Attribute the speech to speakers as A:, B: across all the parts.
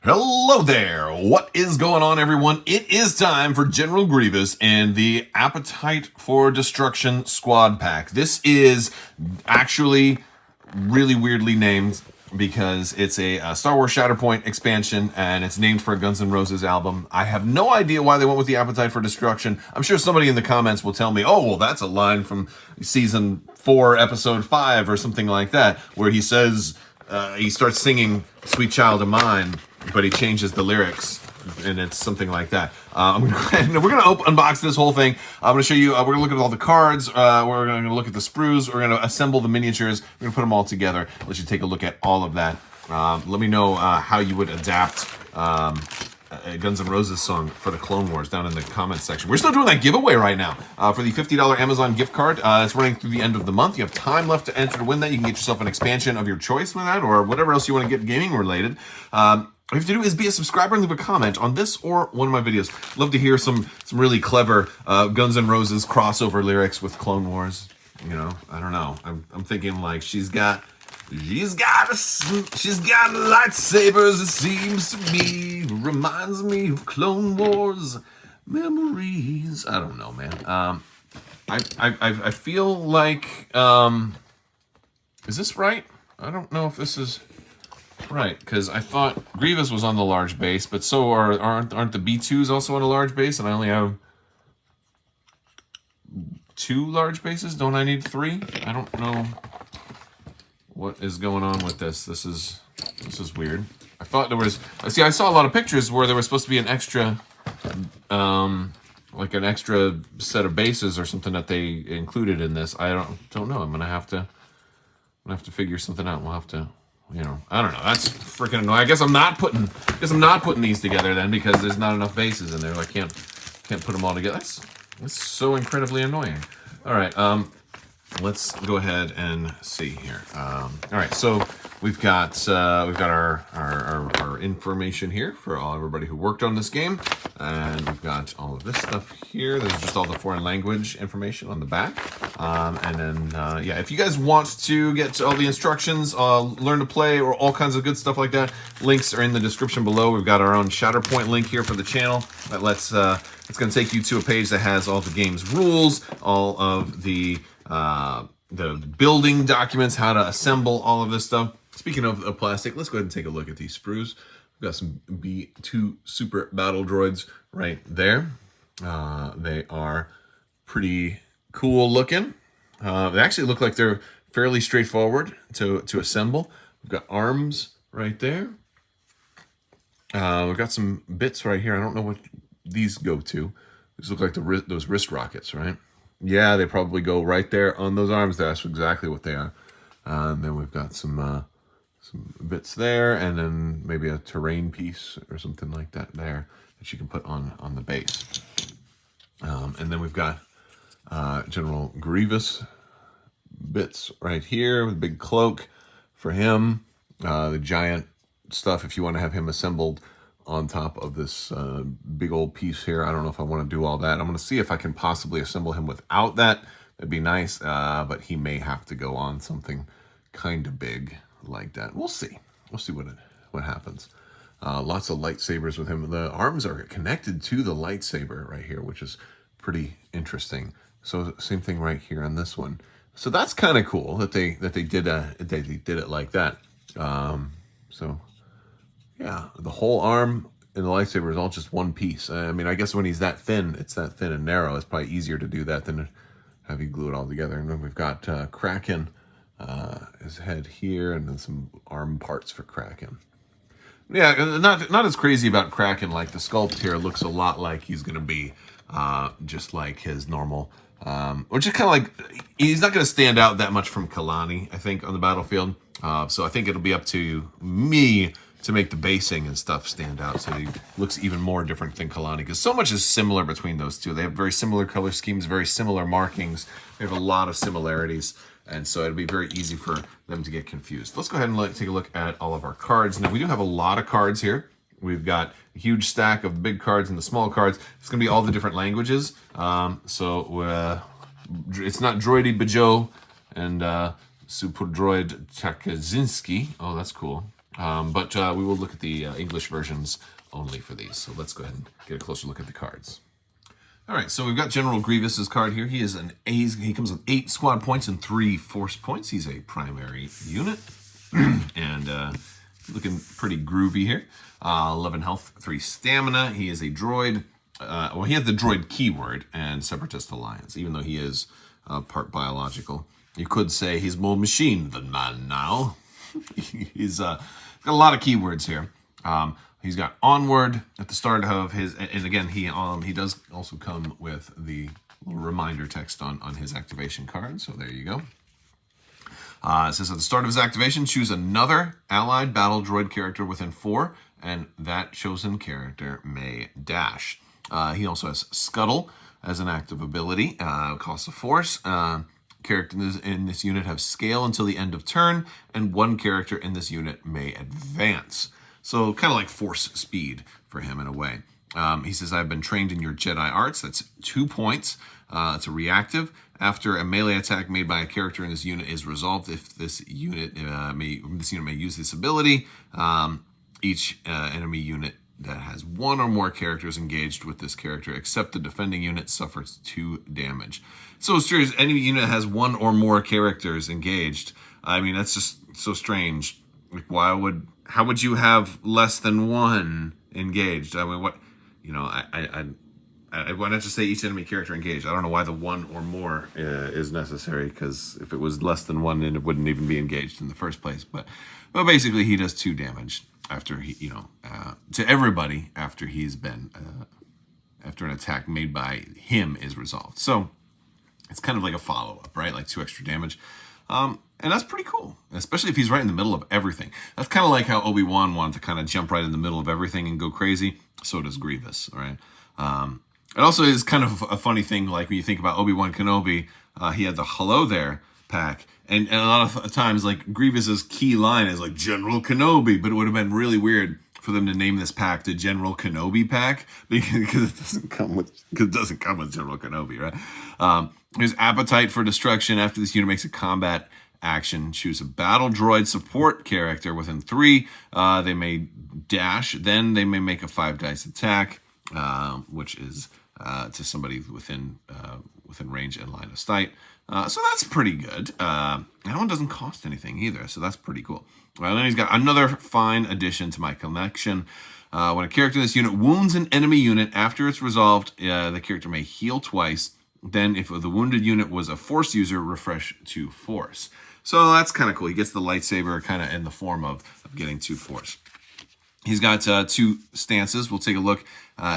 A: Hello there! What is going on, everyone? It is time for General Grievous and the Appetite for Destruction Squad Pack. This is actually really weirdly named because it's a Star Wars Shatterpoint expansion and it's named for a Guns N' Roses album. I have no idea why they went with the Appetite for Destruction. I'm sure somebody in the comments will tell me, oh, well, that's a line from Season 4, Episode 5 or something like that, where he says, he starts singing Sweet Child of Mine, but he changes the lyrics, and it's something like that. We're going to unbox this whole thing. I'm going to show you, we're going to look at all the cards, we're going to look at the sprues, we're going to assemble the miniatures, we're going to put them all together, let you take a look at all of that. Let me know how you would adapt a Guns N' Roses song for the Clone Wars down in the comments section. We're still doing that giveaway right now for the $50 Amazon gift card. It's running through the end of the month. You have time left to enter to win that. You can get yourself an expansion of your choice with that or whatever else you want to get gaming related. All you have to do is be a subscriber and leave a comment on this or one of my videos. Love to hear some really clever Guns N' Roses crossover lyrics with Clone Wars. You know, I don't know. I'm thinking like she's got lightsabers, it seems to me. Reminds me of Clone Wars memories. I don't know, man. I feel like is this right? I don't know if this is right, because I thought Grievous was on the large base, but so aren't the B2s also on a large base, and I only have 2 large bases? Don't I need 3? I don't know what is going on with this. This is weird. I thought there was, I saw a lot of pictures where there was supposed to be an extra like an extra set of bases or something that they included in this. I don't know. I'm gonna have to figure something out. We'll have to, you know, I don't know. That's freaking annoying. I guess I'm not putting these together then because there's not enough bases in there. I can't put them all together. That's so incredibly annoying. All right, let's go ahead and see here. All right, so we've got our information here for everybody who worked on this game, and we've got all of this stuff here. There's just all the foreign language information on the back, and then yeah, if you guys want to get all the instructions, learn to play, or all kinds of good stuff like that, links are in the description below. We've got our own Shatterpoint link here for the channel that lets it's going to take you to a page that has all the game's rules, all of the building documents, how to assemble all of this stuff. Speaking of plastic, let's go ahead and take a look at these sprues. We've got some B2 Super Battle Droids right there. They are pretty cool looking. They actually look like they're fairly straightforward to assemble. We've got arms right there. We've got some bits right here. I don't know what these go to. These look like those wrist rockets, right? Yeah, they probably go right there on those arms. That's exactly what they are. And then we've got some bits there, and then maybe a terrain piece or something like that there that you can put on the base. And then we've got General Grievous bits right here with a big cloak for him. The giant stuff if you want to have him assembled on top of this big old piece here. I don't know if I want to do all that. I'm going to see if I can possibly assemble him without that. That'd be nice, but he may have to go on something kind of big like that. We'll see. We'll see what happens. Lots of lightsabers with him. The arms are connected to the lightsaber right here, which is pretty interesting. So same thing right here on this one. So that's kind of cool that they did it like that. So yeah, the whole arm and the lightsaber is all just one piece. I mean, I guess when he's that thin, it's that thin and narrow. It's probably easier to do that than have you glue it all together. And then we've got Kraken, his head here, and then some arm parts for Kraken. Yeah, not as crazy about Kraken. Like the sculpt here looks a lot like he's going to be just like his normal, which is kind of like, he's not going to stand out that much from Kalani, I think, on the battlefield. So I think it'll be up to me to make the basing and stuff stand out so he looks even more different than Kalani, because so much is similar between those two. They have very similar color schemes, very similar markings. They have a lot of similarities, and so it'd be very easy for them to get confused. Let's go ahead and take a look at all of our cards. Now, we do have a lot of cards here. We've got a huge stack of big cards and the small cards. It's going to be all the different languages. So it's not Droidy Bajo and Super Droid Takazinski. Oh, that's cool. But we will look at the English versions only for these. So let's go ahead and get a closer look at the cards. All right, so we've got General Grievous's card here. He is an A. He comes with 8 squad points and 3 force points. He's a primary unit, and looking pretty groovy here. 11 health, 3 stamina. He is a droid. Well, he has the droid keyword and Separatist Alliance, even though he is part biological. You could say he's more machine than man now. He's got a lot of keywords here. He's got onward at the start of his, and again, he does also come with the little reminder text on his activation card. So there you go. It says at the start of his activation, choose another allied battle droid character within 4, and that chosen character may dash. He also has Scuttle as an active ability, costs a force. Characters in this unit have scale until the end of turn, and 1 character in this unit may advance. So kind of like force speed for him in a way. He says, I've been trained in your Jedi arts. That's 2 points. It's a reactive. After a melee attack made by a character in this unit is resolved, if this unit may use this ability, each enemy unit that has 1 or more characters engaged with this character, except the defending unit, suffers 2 damage. So it's true, any unit that has 1 or more characters engaged. I mean, that's just so strange. Like, how would you have less than 1 engaged? I mean, what, why not just say each enemy character engaged? I don't know why the 1 or more is necessary, because if it was less than 1, then it wouldn't even be engaged in the first place. But basically, he does 2 damage after he, to everybody after he's been, after an attack made by him is resolved. So it's kind of like a follow-up, right? Like 2 extra damage. And that's pretty cool, especially if he's right in the middle of everything. That's kind of like how Obi-Wan wanted to kind of jump right in the middle of everything and go crazy. So does Grievous, right? It also is kind of a funny thing, like when you think about Obi-Wan Kenobi, he had the Hello There pack. And a lot of times, like, Grievous's key line is like General Kenobi, but it would have been really weird for them to name this pack the General Kenobi pack because it doesn't come with General Kenobi, right? His appetite for destruction. After this unit makes a combat action, choose a battle droid support character within 3. They may dash. Then they may make a 5 dice attack, which is to somebody within range and line of sight. So that's pretty good. That one doesn't cost anything either, so that's pretty cool. Well, then he's got another fine addition to my collection. When a character in this unit wounds an enemy unit after it's resolved, the character may heal twice. Then if the wounded unit was a force user, refresh to force. So that's kind of cool. He gets the lightsaber kind of in the form of getting 2 force. He's got 2 stances. We'll take a look.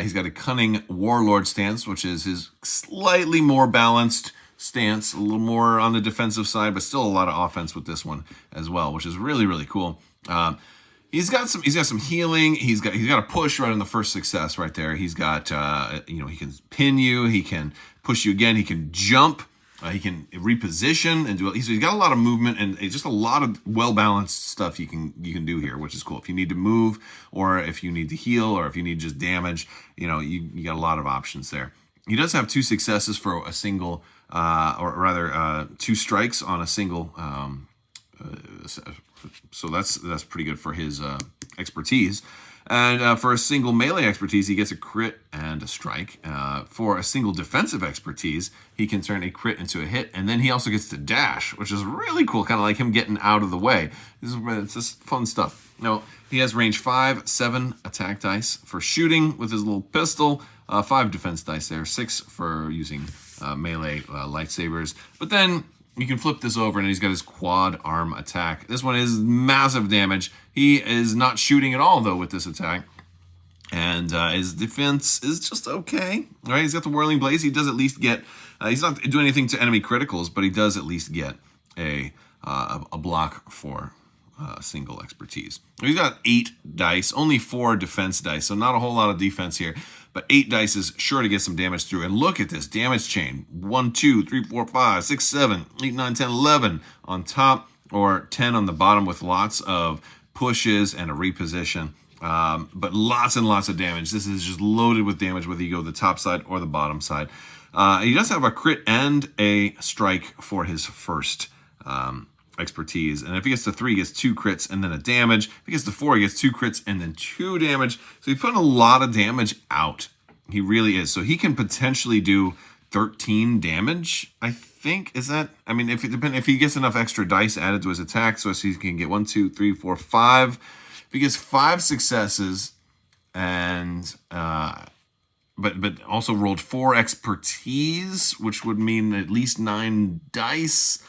A: He's got a cunning warlord stance, which is his slightly more balanced stance, a little more on the defensive side, but still a lot of offense with this one as well, which is really, really cool. He's got some healing. He's got a push right on the first success right there. He's got he can pin you. He can push you again. He can jump. He can reposition and do it. He's got a lot of movement and just a lot of well-balanced stuff you can do here, which is cool. If you need to move, or if you need to heal, or if you need just damage, you got a lot of options there. He does have 2 successes for a single, or rather 2 strikes on a single. So that's pretty good for his expertise. And for a single melee expertise, he gets a crit and a strike. For a single defensive expertise, he can turn a crit into a hit. And then he also gets to dash, which is really cool, kind of like him getting out of the way. It's just fun stuff. Now, he has range 5, 7 attack dice for shooting with his little pistol, 5 defense dice there, 6 for using melee lightsabers. But then you can flip this over, and he's got his quad arm attack. This one is massive damage. He is not shooting at all, though, with this attack. And his defense is just okay. All right, he's got the Whirling Blaze. He does at least get... he's not doing anything to enemy criticals, but he does at least get a block for single expertise. He's got 8 dice, only 4 defense dice, so not a whole lot of defense here. But 8 dice is sure to get some damage through. And look at this damage chain. 1, 2, 3, 4, 5, 6, 7, 8, 9, 10, 11 on top, or 10 on the bottom with lots of pushes and a reposition. But lots and lots of damage. This is just loaded with damage, whether you go the top side or the bottom side. He does have a crit and a strike for his first expertise. And if he gets to 3, he gets 2 crits and then a damage. If he gets to 4, he gets 2 crits and then 2 damage. So he's putting a lot of damage out. He really is. So he can potentially do 13 damage, I think. Is that? I mean, if he gets enough extra dice added to his attack, so he can get 1, 2, 3, 4, 5. If he gets 5 successes and but also rolled 4 expertise, which would mean at least 9 dice,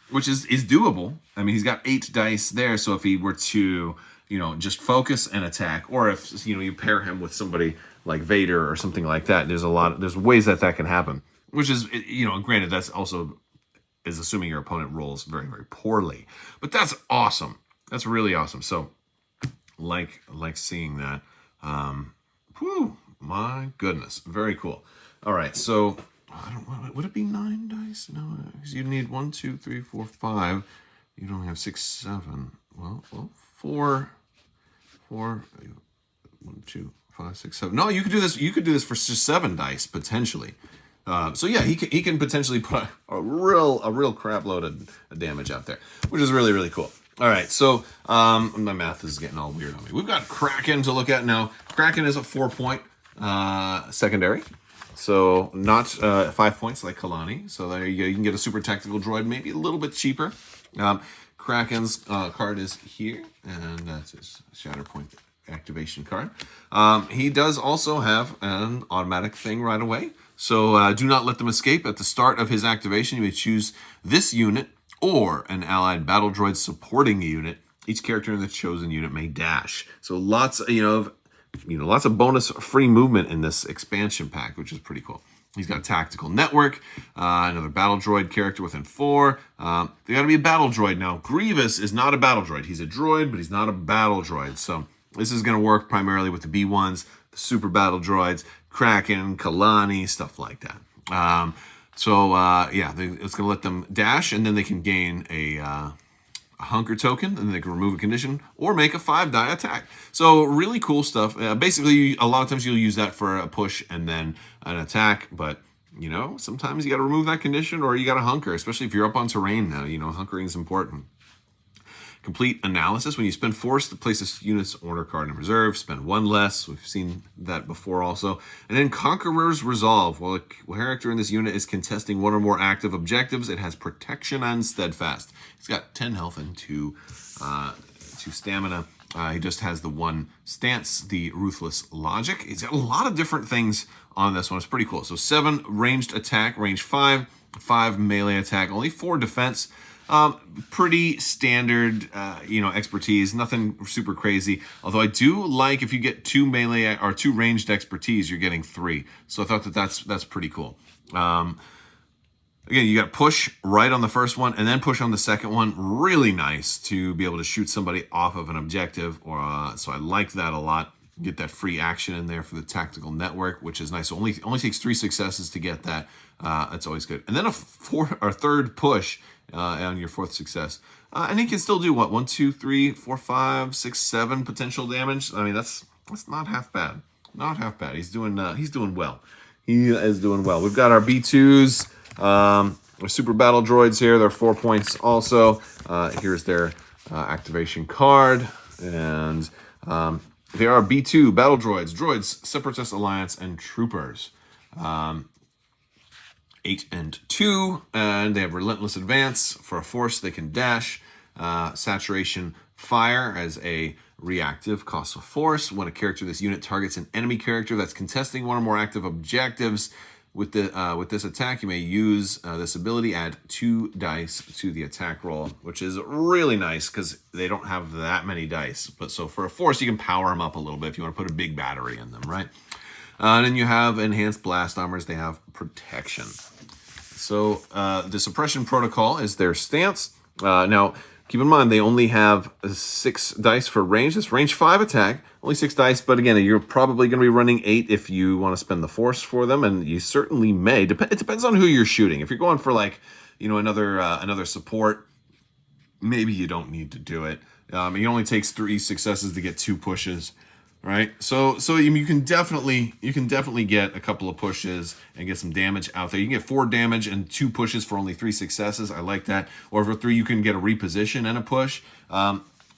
A: which is doable. I mean, he's got 8 dice there, so if he were to, just focus and attack, or if, you pair him with somebody like Vader or something like that, there's ways that can happen, which is, granted, that's also is assuming your opponent rolls very, very poorly, but that's awesome. That's really awesome. So like seeing that. Whew, my goodness, very cool. All right, so would it be 9 dice? No, because you need 1, 2, 3, 4, 5. You don't have 6, 7. Well, 4. 1, 2, 5, 6, 7. No, you could do this. You could do this for just 7 dice potentially. So yeah, he can potentially put a real crap load of damage out there, which is really, really cool. All right, so my math is getting all weird on me. We've got Kraken to look at now. Kraken is a 4-point secondary, so not 5 points like Kalani. So there you go. You can get a super tactical droid, maybe a little bit cheaper. Kraken's card is here, and that's his Shatterpoint activation card. He does also have an automatic thing right away. So do not let them escape. At the start of his activation, you may choose this unit or an allied battle droid supporting a unit. Each character in the chosen unit may dash. So lots of bonus free movement in this expansion pack, which is pretty cool. He's got a tactical network, another battle droid character within 4. They got to be a battle droid now. Grievous is not a battle droid. He's a droid, but he's not a battle droid. So this is going to work primarily with the B1s, the super battle droids, Kraken, Kalani, stuff like that. It's going to let them dash, and then they can gain a hunker token, and then they can remove a condition or make a 5-die attack. So really cool stuff. Basically, a lot of times you'll use that for a push and then an attack, but sometimes you got to remove that condition or you got to hunker, especially if you're up on terrain now. Hunkering is important. Complete analysis. When you spend force to place a unit's order card in reserve, spend 1 less. We've seen that before also. And then Conqueror's Resolve. While a character in this unit is contesting 1 or more active objectives, it has protection and steadfast. He's got 10 health and 2 stamina. He just has the 1 stance, the Ruthless Logic. He's got a lot of different things on this one. It's pretty cool. So 7 ranged attack, range 5, 5 melee attack, only 4 defense. Pretty standard, expertise, nothing super crazy. Although I do like if you get 2 melee or 2 ranged expertise, you're getting 3. So I thought that's pretty cool. Again, you got push right on the first one and then push on the second one. Really nice to be able to shoot somebody off of an objective. So I like that a lot. Get that free action in there for the tactical network, which is nice. So only takes 3 successes to get that. That's always good. And then a 3rd push on your 4th success. And he can still do what? 1, 2, 3, 4, 5, 6, 7 potential damage. I mean, that's not half bad. Not half bad. He's doing well. He is doing well. We've got our B2s, our super battle droids here. They're 4 points also. Here's their activation card. And they are B2 battle droids, Separatist Alliance, and Troopers. 8 and 2, and they have Relentless Advance. For a force, they can dash. Saturation Fire as a reactive, costs a force. When a character in this unit targets an enemy character that's contesting 1 or more active objectives, with this attack, you may use this ability, add 2 dice to the attack roll, which is really nice because they don't have that many dice. But so for a force, you can power them up a little bit if you want to put a big battery in them, right? And then you have enhanced blast armors. They have protection. So the suppression protocol is their stance. Now, keep in mind, they only have 6 dice for range. It's range 5 attack, only 6 dice. But again, you're probably going to be running 8 if you want to spend the force for them. And you certainly may. It depends on who you're shooting. If you're going for another support, maybe you don't need to do it. It only takes 3 successes to get 2 pushes. right? So you can definitely get a couple of pushes and get some damage out there. You can get 4 damage and 2 pushes for only 3 successes. I like that. Or for 3, you can get a reposition and a push.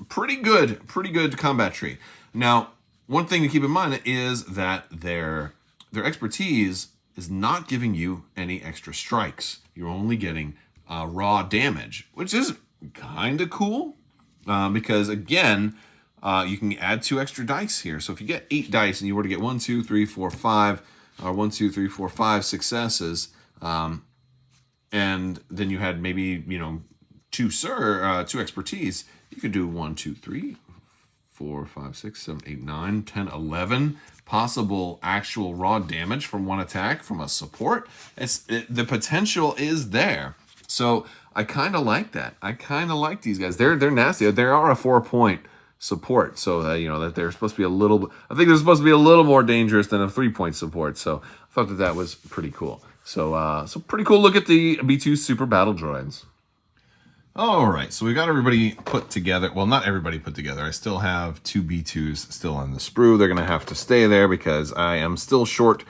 A: Pretty good combat tree. Now, one thing to keep in mind is that their expertise is not giving you any extra strikes. You're only getting raw damage, which is kind of cool because, again, you can add 2 extra dice here. So if you get 8 dice and you were to get 1, 2, 3, 4, 5, or 1, 2, 3, 4, 5 successes, and then you had maybe 2 expertise, you could do 1, 2, 3, 4, 5, 6, 7, 8, 9, 10, 11 possible actual raw damage from one attack from a support. The potential is there. So I kind of like that. I kind of like these guys. They're nasty. They are a 4-point support, so that they're supposed to be a little. I think they're supposed to be a little more dangerous than a 3-point support. So I thought that was pretty cool. So pretty cool look at the B2 Super Battle Droids. All right, so we got everybody put together. Well, not everybody put together. I still have 2 B2s still on the sprue. They're going to have to stay there because I am still short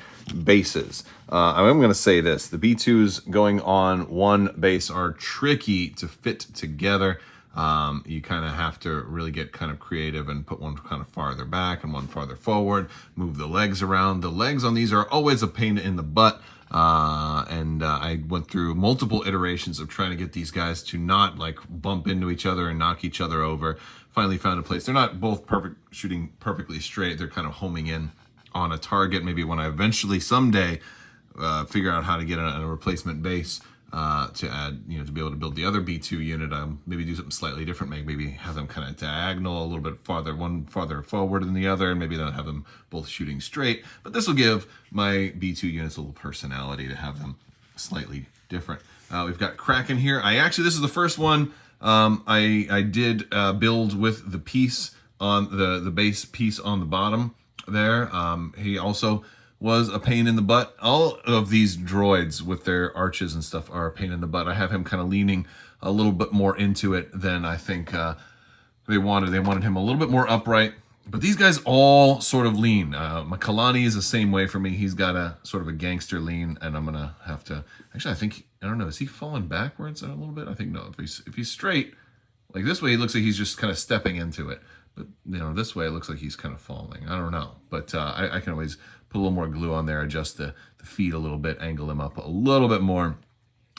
A: bases. I'm going to say this. The B2s going on one base are tricky to fit together. You kind of have to really get kind of creative and put one kind of farther back and one farther forward, move the legs around. The legs on these are always a pain in the butt. I went through multiple iterations of trying to get these guys to not like bump into each other and knock each other over. Finally found a place. They're not both shooting perfectly straight. They're kind of homing in on a target. Maybe when I eventually someday figure out how to get a replacement base to add, to be able to build the other B2 unit, maybe do something slightly different. Maybe have them kind of diagonal a little bit farther, one farther forward than the other, and maybe not have them both shooting straight. But this will give my B2 units a little personality to have them slightly different. We've got Kraken here. This is the first one I did build with the piece on the base piece on the bottom there. He also was a pain in the butt. All of these droids with their arches and stuff are a pain in the butt. I have him kind of leaning a little bit more into it than I think they wanted. They wanted him a little bit more upright. But these guys all sort of lean. Kalani is the same way for me. He's got a sort of a gangster lean, and I'm going to have to... Actually, I don't know, is he falling backwards a little bit? I think no. If he's straight, like this way, he looks like he's just kind of stepping into it. But, this way, it looks like he's kind of falling. I don't know. But I can always put a little more glue on there, adjust the feet a little bit, angle him up a little bit more,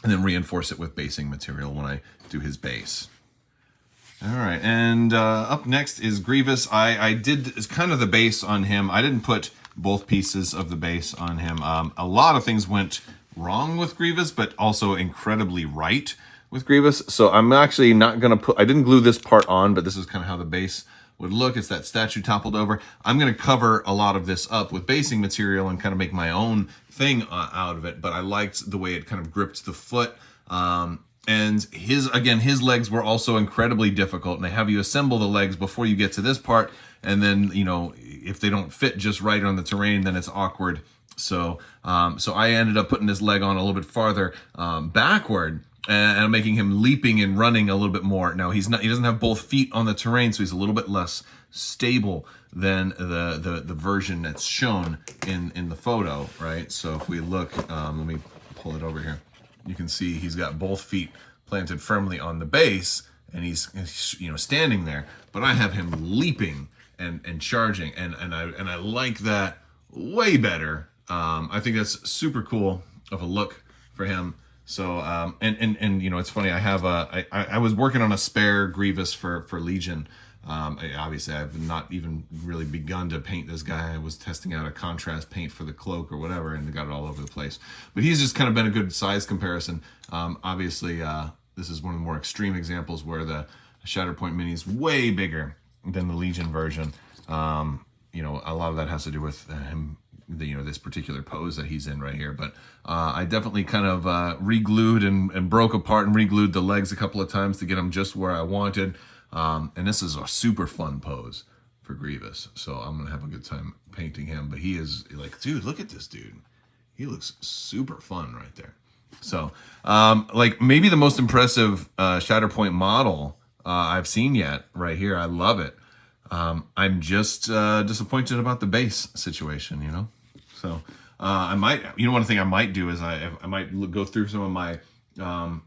A: and then reinforce it with basing material when I do his base. All right, and up next is Grievous. I did kind of the base on him. I didn't put both pieces of the base on him. A lot of things went wrong with Grievous, but also incredibly right with Grievous. So I'm actually not going to I didn't glue this part on, but this is kind of how the base would look. It's that statue toppled over. I'm going to cover a lot of this up with basing material and kind of make my own thing out of it, but I liked the way it kind of gripped the foot. And his legs were also incredibly difficult, and they have you assemble the legs before you get to this part, and then, if they don't fit just right on the terrain, then it's awkward. So I ended up putting his leg on a little bit farther backward, and I'm making him leaping and running a little bit more. Now he doesn't have both feet on the terrain, so he's a little bit less stable than the version that's shown in the photo, right? So if we look, let me pull it over here. You can see he's got both feet planted firmly on the base, and he's standing there. But I have him leaping and charging, and I like that way better. I think that's super cool of a look for him. So it's funny. I have I was working on a spare Grievous for Legion. Obviously, I've not even really begun to paint this guy. I was testing out a contrast paint for the cloak or whatever, and got it all over the place. But he's just kind of been a good size comparison. Obviously, this is one of the more extreme examples where the Shatterpoint Mini is way bigger than the Legion version. A lot of that has to do with him, this particular pose that he's in right here. But I definitely kind of re-glued and broke apart and re-glued the legs a couple of times to get them just where I wanted. And this is a super fun pose for Grievous. So I'm going to have a good time painting him. But he is like, dude, look at this dude. He looks super fun right there. So maybe the most impressive Shatterpoint model I've seen yet right here. I love it. I'm just disappointed about the base situation, you know? So I might, one thing I might do is I might go through some of my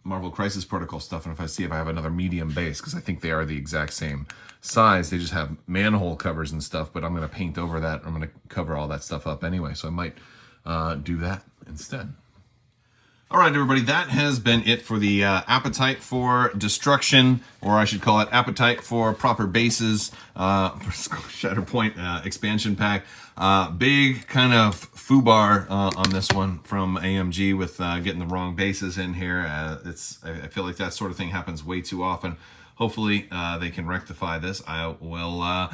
A: Marvel Crisis Protocol stuff, and if I have another medium base, because I think they are the exact same size. They just have manhole covers and stuff, but I'm going to paint over that. I'm going to cover all that stuff up anyway, so I might do that instead. All right, everybody, that has been it for the Appetite for Destruction, or I should call it Appetite for Proper Bases Shatterpoint expansion pack. Big kind of foobar on this one from AMG with getting the wrong bases in here. I feel like that sort of thing happens way too often. Hopefully they can rectify this. I will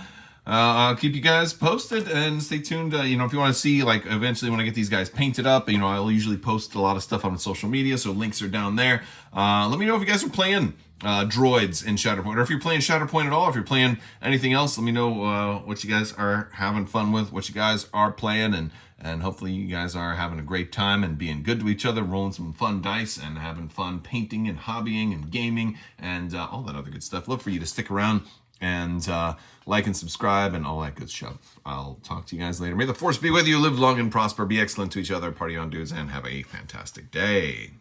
A: I'll keep you guys posted and stay tuned. If you want to see, like, eventually when I get these guys painted up, I'll usually post a lot of stuff on social media, so links are down there. Let me know if you guys are playing Droids in Shatterpoint, or if you're playing Shatterpoint at all, if you're playing anything else. Let me know what you guys are having fun with, what you guys are playing, and hopefully you guys are having a great time and being good to each other, rolling some fun dice and having fun painting and hobbying and gaming and all that other good stuff. Look for you to stick around and like and subscribe and all that good stuff. I'll talk to you guys later. May the force be with you. Live long and prosper. Be excellent to each other. Party on, dudes, and have a fantastic day.